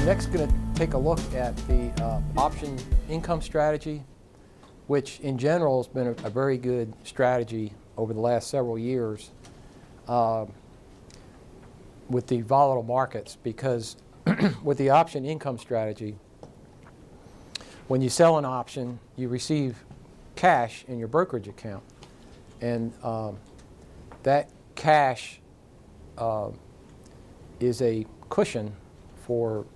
I'm next going to take a look at the option income strategy, which in general has been a very good strategy over the last several years with the volatile markets, because with the option income strategy, when you sell an option, you receive cash in your brokerage account. And that cash is a cushion for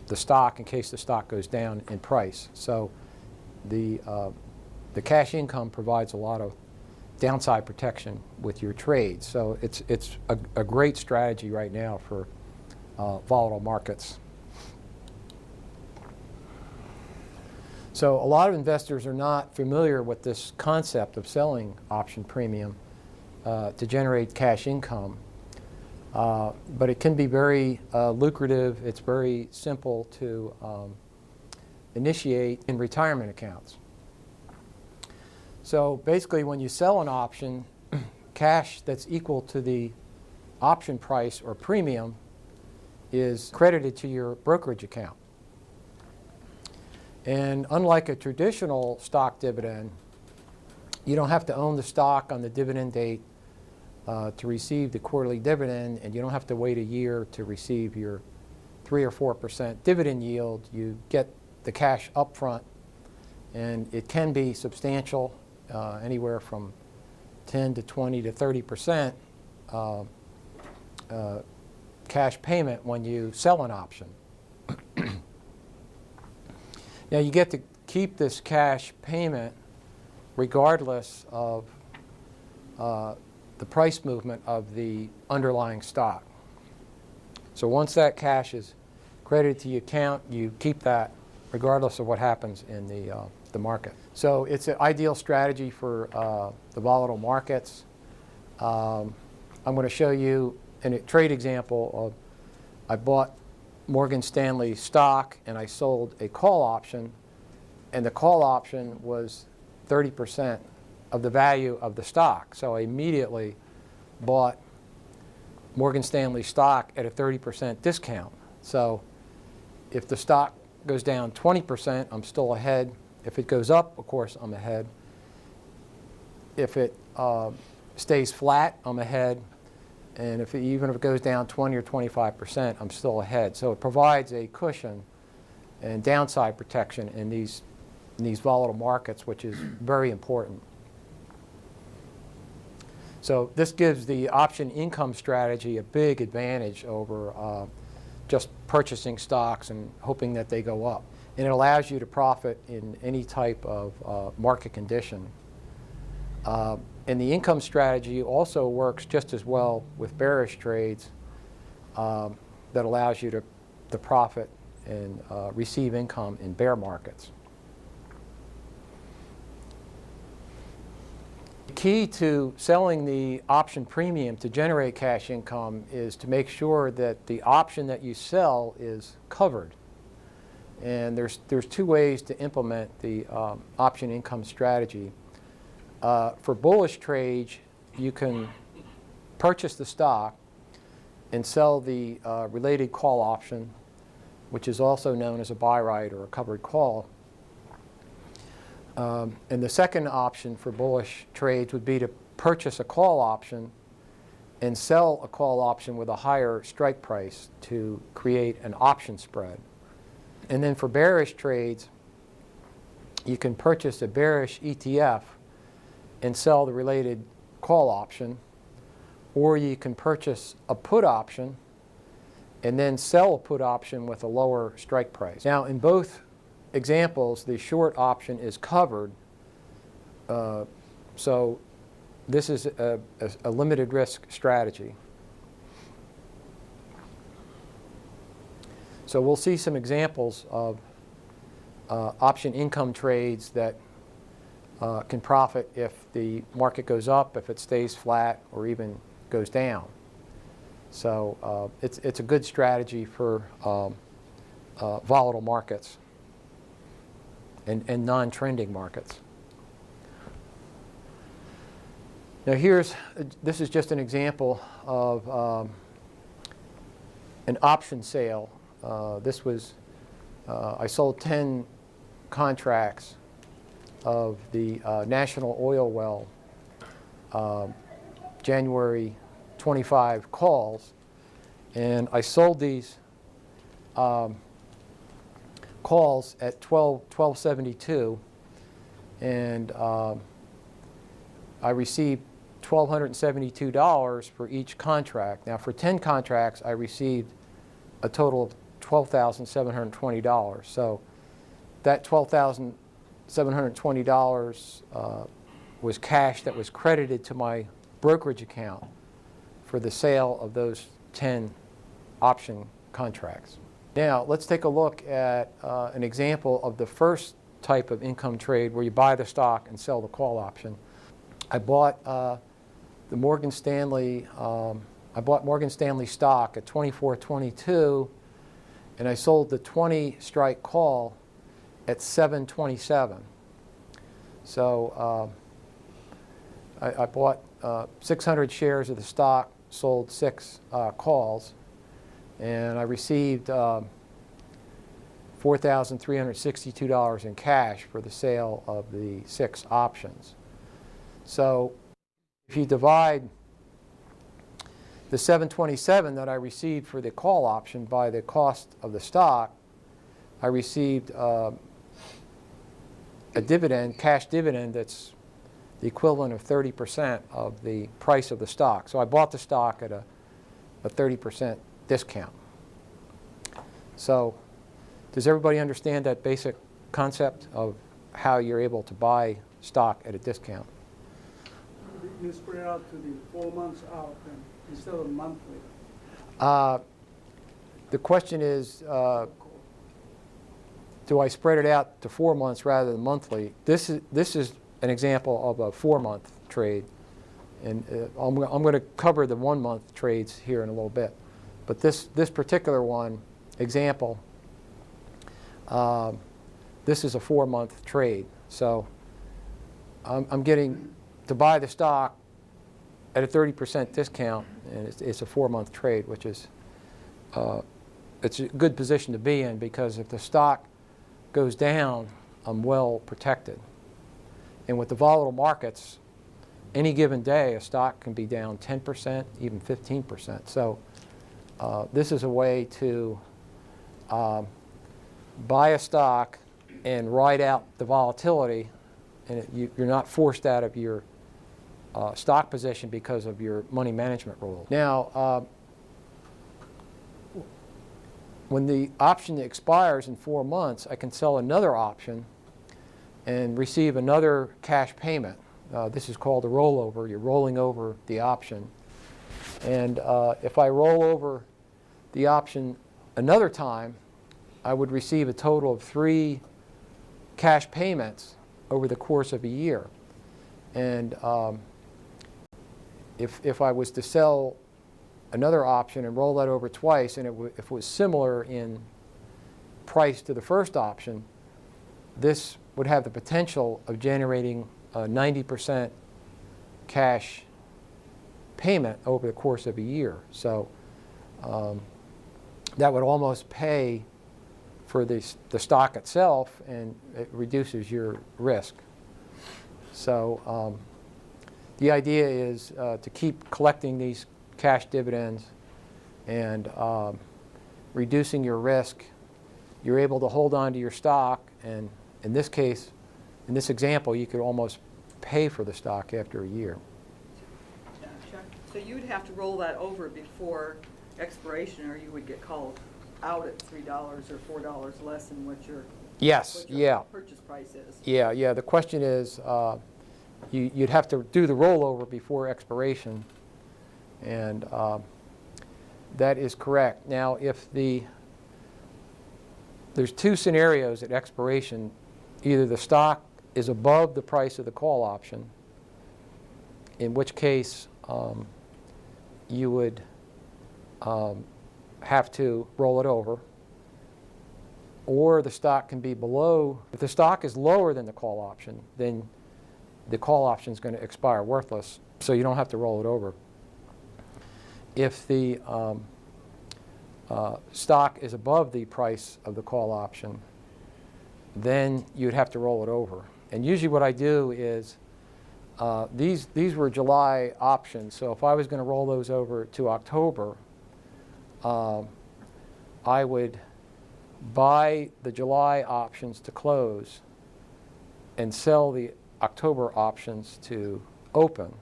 the stock in case the stock goes down in price. So the cash income provides a lot of downside protection with your trades. So it's a great strategy right now for volatile markets. So a lot of investors are not familiar with this concept of selling option premium to generate cash income. But it can be very lucrative. It's very simple to initiate in retirement accounts. So basically, when you sell an option, cash that's equal to the option price or premium is credited to your brokerage account. And unlike a traditional stock dividend, you don't have to own the stock on the dividend date to receive the quarterly dividend, and you don't have to wait a year to receive your 3 or 4% dividend yield. You get the cash up front, and it can be substantial, anywhere from 10 to 20 to 30% cash payment when you sell an option. Now you get to keep this cash payment regardless of the price movement of the underlying stock. So once that cash is credited to your account, you keep that regardless of what happens in the market. So it's an ideal strategy for the volatile markets. I'm going to show you a trade example of I bought Morgan Stanley stock and I sold a call option, and the call option was 30% of the value of the stock. So I immediately bought Morgan Stanley stock at a 30% discount. So if the stock goes down 20%, I'm still ahead. If it goes up, of course, I'm ahead. If it stays flat, I'm ahead. And even if it goes down 20 or 25%, I'm still ahead. So it provides a cushion and downside protection in these volatile markets, which is very important. So this gives the option income strategy a big advantage over just purchasing stocks and hoping that they go up. And it allows you to profit in any type of market condition. And the income strategy also works just as well with bearish trades that allows you to profit and receive income in bear markets. The key to selling the option premium to generate cash income is to make sure that the option that you sell is covered. And there's two ways to implement the option income strategy. For bullish trades, you can purchase the stock and sell the related call option, which is also known as a buy right or a covered call. And the second option for bullish trades would be to purchase a call option and sell a call option with a higher strike price to create an option spread. And then for bearish trades, you can purchase a bearish ETF and sell the related call option, or you can purchase a put option and then sell a put option with a lower strike price. Now, in both examples, the short option is covered, so this is a limited risk strategy. So we'll see some examples of option income trades that can profit if the market goes up, if it stays flat, or even goes down. So it's a good strategy for volatile markets and non-trending markets. Now this is just an example of an option sale. This was, I sold 10 contracts of the National Oil Well January 25 calls, and I sold these calls at 12.72, and I received $1,272 for each contract. Now, for 10 contracts, I received a total of $12,720. So that $12,720 was cash that was credited to my brokerage account for the sale of those 10 option contracts. Now, let's take a look at an example of the first type of income trade where you buy the stock and sell the call option. I bought the Morgan Stanley. I bought Morgan Stanley stock at $24.22, and I sold the 20 strike call at $7.27. So I bought 600 shares of the stock, sold 6 calls, and I received $4,362 in cash for the sale of the 6 options. So if you divide the $7.27 that I received for the call option by the cost of the stock, I received a dividend, cash dividend, that's the equivalent of 30% of the price of the stock. So I bought the stock at a 30% discount. So does everybody understand that basic concept of how you're able to buy stock at a discount? You spread out to the 4 months out then, instead of monthly. The question is, do I spread it out to 4 months rather than monthly? This is an example of a 4-month trade, and I'm going to cover the 1-month trades here in a little bit. But this particular one example, this is a 4-month trade. So I'm getting to buy the stock at a 30% discount, and it's a 4-month trade, which is it's a good position to be in, because if the stock goes down, I'm well protected. And with the volatile markets, any given day a stock can be down 10%, even 15%. So this is a way to buy a stock and ride out the volatility, and you're not forced out of your stock position because of your money management rule. Now, when the option expires in 4 months, I can sell another option and receive another cash payment. This is called a rollover. You're rolling over the option. And if I roll over the option another time, I would receive a total of 3 cash payments over the course of a year. And if I was to sell another option and roll that over twice, and if it was similar in price to the first option, this would have the potential of generating a 90% cash payment over the course of a year. So that would almost pay for the stock itself, and it reduces your risk. So the idea is to keep collecting these cash dividends and reducing your risk. You're able to hold on to your stock, and in this case, in this example, you could almost pay for the stock after a year. Chuck, so you would have to roll that over before expiration, or you would get called out at $3 or $4 less than what your purchase price is. Yeah. The question is, you'd have to do the rollover before expiration, and that is correct. Now, if there's 2 scenarios at expiration. Either the stock is above the price of the call option, in which case you would have to roll it over, or the stock can be below. If the stock is lower than the call option, then the call option is going to expire worthless, so you don't have to roll it over. If the stock is above the price of the call option, then you'd have to roll it over. And usually what I do is, these were July options, so if I was going to roll those over to October, I would buy the July options to close and sell the October options to open.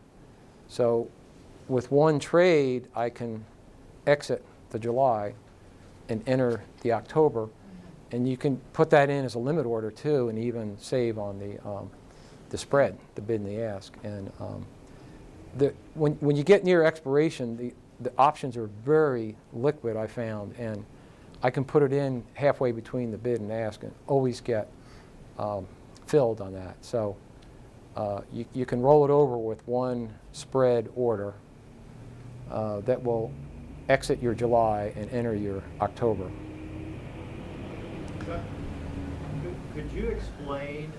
So with one trade, I can exit the July and enter the October. And you can put that in as a limit order too, and even save on the spread, the bid and the ask. And when you get near expiration, the options are very liquid, I found, and I can put it in halfway between the bid and ask and always get filled on that. So you can roll it over with one spread order that will exit your July and enter your October. Could you explain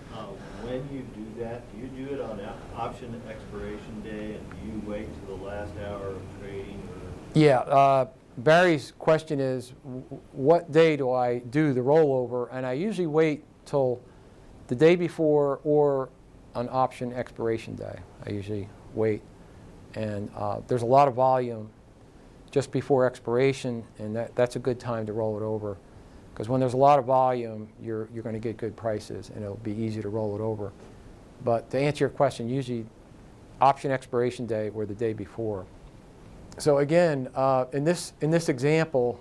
when you do that? Do you do it on option expiration day, and do you wait till the last hour of trading? Or? Yeah, Barry's question is, what day do I do the rollover? And I usually wait till the day before or on option expiration day. I usually wait. And there's a lot of volume just before expiration, and that's a good time to roll it over. Because when there's a lot of volume, you're going to get good prices, and it'll be easy to roll it over. But to answer your question, usually option expiration day or the day before. So again, in this example,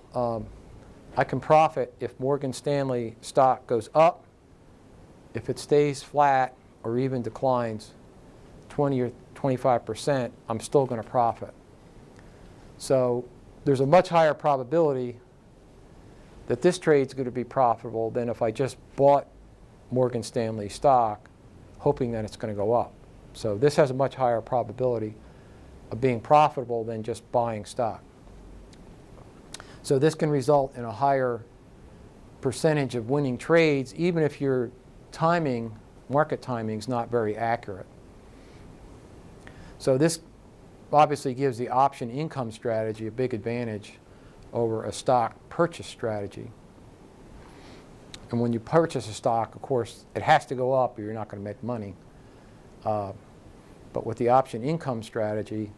I can profit if Morgan Stanley stock goes up. If it stays flat or even declines 20 or 25%, I'm still going to profit. So there's a much higher probability that this trade's going to be profitable than if I just bought Morgan Stanley stock hoping that it's going to go up. So this has a much higher probability of being profitable than just buying stock. So this can result in a higher percentage of winning trades even if your timing, market timing, is not very accurate. So this obviously gives the option income strategy a big advantage over a stock purchase strategy. And when you purchase a stock, of course, it has to go up or you're not going to make money. But with the option income strategy,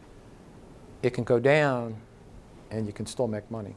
it can go down and you can still make money.